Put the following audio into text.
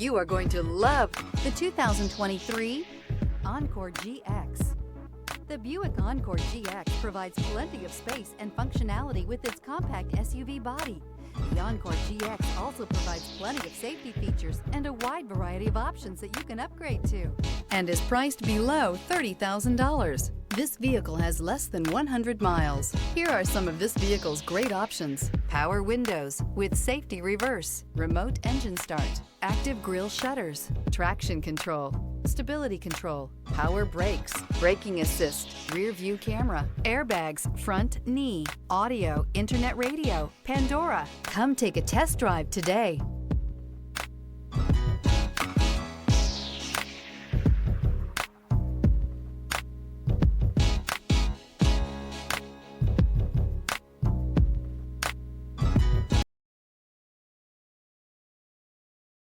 You are going to love the 2023 Encore GX. The Buick Encore GX provides plenty of space and functionality with its compact SUV body. The Encore GX also provides plenty of safety features and a wide variety of options that you can upgrade to, and is priced below $30,000. This vehicle has less than 100 miles. Here are some of this vehicle's great options: power windows with safety reverse, remote engine start, active grille shutters, traction control, stability control, power brakes, braking assist, rear view camera, airbags, front knee, audio, internet radio, Pandora. Come take a test drive today.